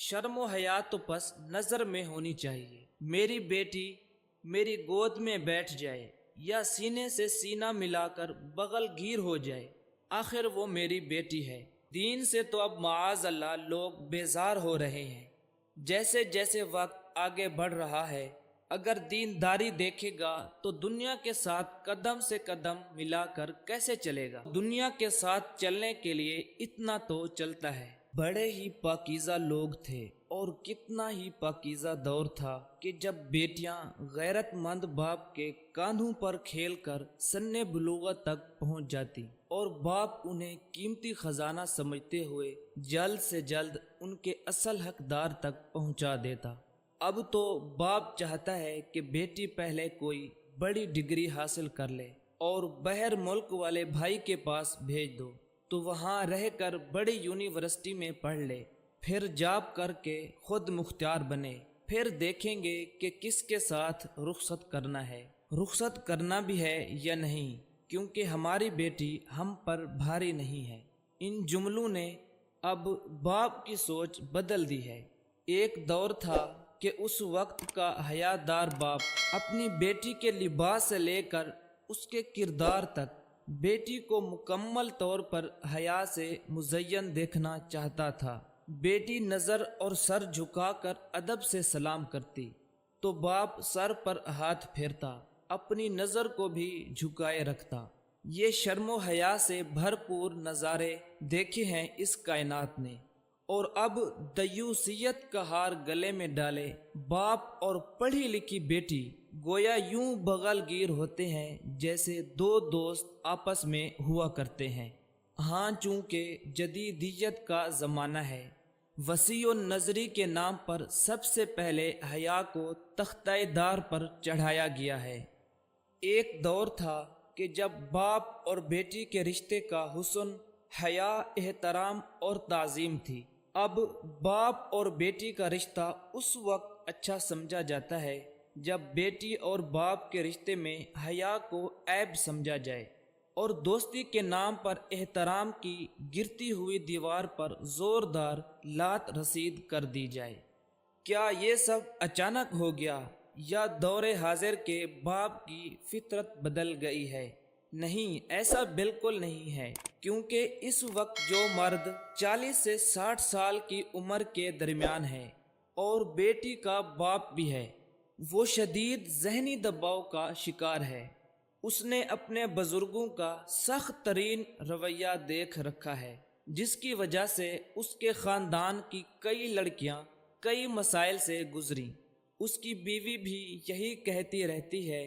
شرم و حیا تو بس نظر میں ہونی چاہیے۔ میری بیٹی میری گود میں بیٹھ جائے یا سینے سے سینہ ملا کر بغل گیر ہو جائے، آخر وہ میری بیٹی ہے۔ دین سے تو اب معاذ اللہ لوگ بیزار ہو رہے ہیں۔ جیسے جیسے وقت آگے بڑھ رہا ہے، اگر دینداری دیکھے گا تو دنیا کے ساتھ قدم سے قدم ملا کر کیسے چلے گا؟ دنیا کے ساتھ چلنے کے لیے اتنا تو چلتا ہے۔ بڑے ہی پاکیزہ لوگ تھے، اور کتنا ہی پاکیزہ دور تھا کہ جب بیٹیاں غیرت مند باپ کے کاندھوں پر کھیل کر سن بلوغت تک پہنچ جاتی اور باپ انہیں قیمتی خزانہ سمجھتے ہوئے جلد سے جلد ان کے اصل حقدار تک پہنچا دیتا۔ اب تو باپ چاہتا ہے کہ بیٹی پہلے کوئی بڑی ڈگری حاصل کر لے اور باہر ملک والے بھائی کے پاس بھیج دو تو وہاں رہ کر بڑی یونیورسٹی میں پڑھ لے، پھر جاب کر کے خود مختار بنے، پھر دیکھیں گے کہ کس کے ساتھ رخصت کرنا ہے۔ رخصت کرنا بھی ہے یا نہیں، کیونکہ ہماری بیٹی ہم پر بھاری نہیں ہے۔ ان جملوں نے اب باپ کی سوچ بدل دی ہے۔ ایک دور تھا کہ اس وقت کا حیادار باپ اپنی بیٹی کے لباس سے لے کر اس کے کردار تک بیٹی کو مکمل طور پر حیا سے مزین دیکھنا چاہتا تھا۔ بیٹی نظر اور سر جھکا کر ادب سے سلام کرتی تو باپ سر پر ہاتھ پھیرتا، اپنی نظر کو بھی جھکائے رکھتا۔ یہ شرم و حیا سے بھرپور نظارے دیکھے ہیں اس کائنات نے، اور اب دیوسیت کا ہار گلے میں ڈالے باپ اور پڑھی لکھی بیٹی گویا یوں بغل گیر ہوتے ہیں جیسے دو دوست آپس میں ہوا کرتے ہیں۔ ہاں، چونکہ جدیدیت کا زمانہ ہے، وسیع النظری کے نام پر سب سے پہلے حیا کو تختہ دار پر چڑھایا گیا ہے۔ ایک دور تھا کہ جب باپ اور بیٹی کے رشتے کا حسن حیا، احترام اور تعظیم تھی۔ اب باپ اور بیٹی کا رشتہ اس وقت اچھا سمجھا جاتا ہے جب بیٹی اور باپ کے رشتے میں حیا کو عیب سمجھا جائے اور دوستی کے نام پر احترام کی گرتی ہوئی دیوار پر زوردار لات رسید کر دی جائے۔ کیا یہ سب اچانک ہو گیا یا دور حاضر کے باپ کی فطرت بدل گئی ہے؟ نہیں، ایسا بالکل نہیں ہے، کیونکہ اس وقت جو مرد 40 سے 60 سال کی عمر کے درمیان ہے اور بیٹی کا باپ بھی ہے، وہ شدید ذہنی دباؤ کا شکار ہے۔ اس نے اپنے بزرگوں کا سخت ترین رویہ دیکھ رکھا ہے، جس کی وجہ سے اس کے خاندان کی کئی لڑکیاں کئی مسائل سے گزریں۔ اس کی بیوی بھی یہی کہتی رہتی ہے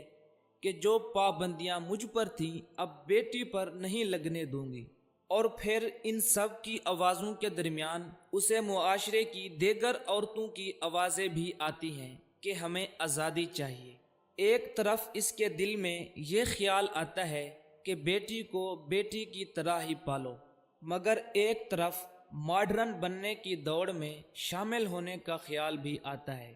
کہ جو پابندیاں مجھ پر تھیں اب بیٹی پر نہیں لگنے دوں گی، اور پھر ان سب کی آوازوں کے درمیان اسے معاشرے کی دیگر عورتوں کی آوازیں بھی آتی ہیں کہ ہمیں آزادی چاہیے۔ ایک طرف اس کے دل میں یہ خیال آتا ہے کہ بیٹی کو بیٹی کی طرح ہی پالو، مگر ایک طرف ماڈرن بننے کی دوڑ میں شامل ہونے کا خیال بھی آتا ہے،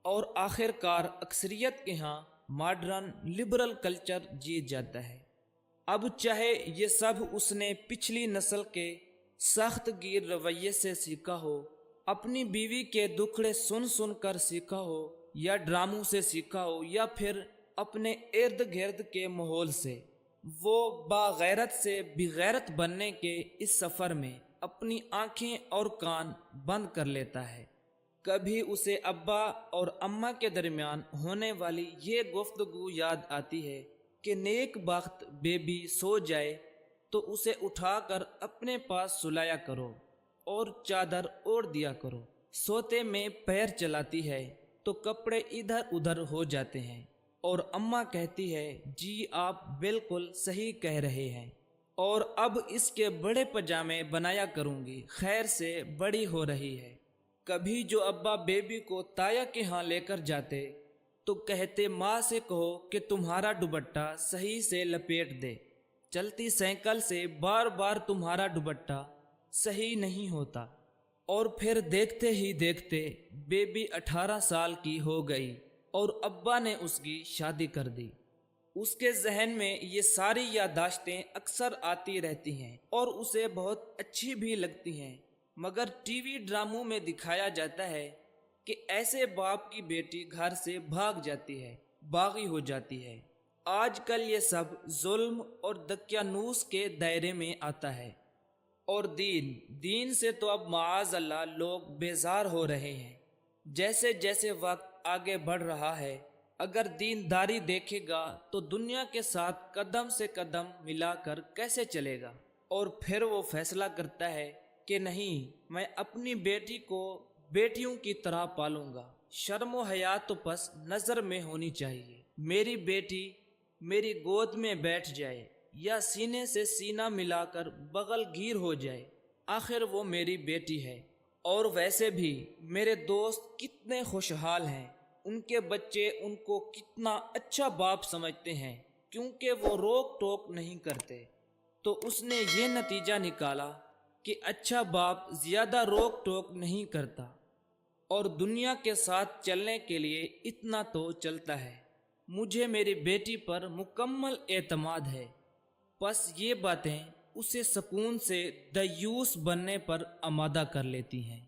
اور آخر کار اکثریت کے ہاں ماڈرن لبرل کلچر جیت جاتا ہے۔ اب چاہے یہ سب اس نے پچھلی نسل کے سخت گیر رویے سے سیکھا ہو، اپنی بیوی کے دکھڑے سن سن کر سیکھا ہو، یا ڈراموں سے سیکھا ہو، یا پھر اپنے ارد گرد کے ماحول سے، وہ باغیرت سے بغیرت بننے کے اس سفر میں اپنی آنکھیں اور کان بند کر لیتا ہے۔ کبھی اسے ابا اور اماں کے درمیان ہونے والی یہ گفتگو یاد آتی ہے کہ نیک بخت بیبی سو جائے تو اسے اٹھا کر اپنے پاس سلایا کرو اور چادر اوڑھ دیا کرو۔ سوتے میں پیر چلاتی ہے تو کپڑے ادھر ادھر ہو جاتے ہیں، اور اماں کہتی ہے جی آپ بالکل صحیح کہہ رہے ہیں، اور اب اس کے بڑے پجامے بنایا کروں گی، خیر سے بڑی ہو رہی ہے۔ کبھی جو ابا بیبی کو تایا کے ہاں لے کر جاتے تو کہتے ماں سے کہو کہ تمہارا دوپٹہ صحیح سے لپیٹ دے، چلتی سائیکل سے بار بار تمہارا دوپٹہ صحیح نہیں ہوتا، اور پھر دیکھتے ہی دیکھتے بیبی 18 سال کی ہو گئی اور ابا نے اس کی شادی کر دی۔ اس کے ذہن میں یہ ساری یادداشتیں اکثر آتی رہتی ہیں اور اسے بہت اچھی بھی لگتی ہیں، مگر ٹی وی ڈراموں میں دکھایا جاتا ہے کہ ایسے باپ کی بیٹی گھر سے بھاگ جاتی ہے، باغی ہو جاتی ہے۔ آج کل یہ سب ظلم اور دقیانوس کے دائرے میں آتا ہے۔ اور دین سے تو اب معاذ اللہ لوگ بیزار ہو رہے ہیں۔ جیسے جیسے وقت آگے بڑھ رہا ہے، اگر دینداری دیکھے گا تو دنیا کے ساتھ قدم سے قدم ملا کر کیسے چلے گا، اور پھر وہ فیصلہ کرتا ہے کہ نہیں، میں اپنی بیٹی کو بیٹیوں کی طرح پالوں گا۔ شرم و حیا تو پس نظر میں ہونی چاہیے۔ میری بیٹی میری گود میں بیٹھ جائے یا سینے سے سینہ ملا کر بغل گیر ہو جائے، آخر وہ میری بیٹی ہے۔ اور ویسے بھی میرے دوست کتنے خوشحال ہیں، ان کے بچے ان کو کتنا اچھا باپ سمجھتے ہیں، کیونکہ وہ روک ٹوک نہیں کرتے۔ تو اس نے یہ نتیجہ نکالا کہ اچھا باپ زیادہ روک ٹوک نہیں کرتا، اور دنیا کے ساتھ چلنے کے لیے اتنا تو چلتا ہے۔ مجھے میری بیٹی پر مکمل اعتماد ہے۔ بس یہ باتیں اسے سکون سے دیوس بننے پر آمادہ کر لیتی ہیں۔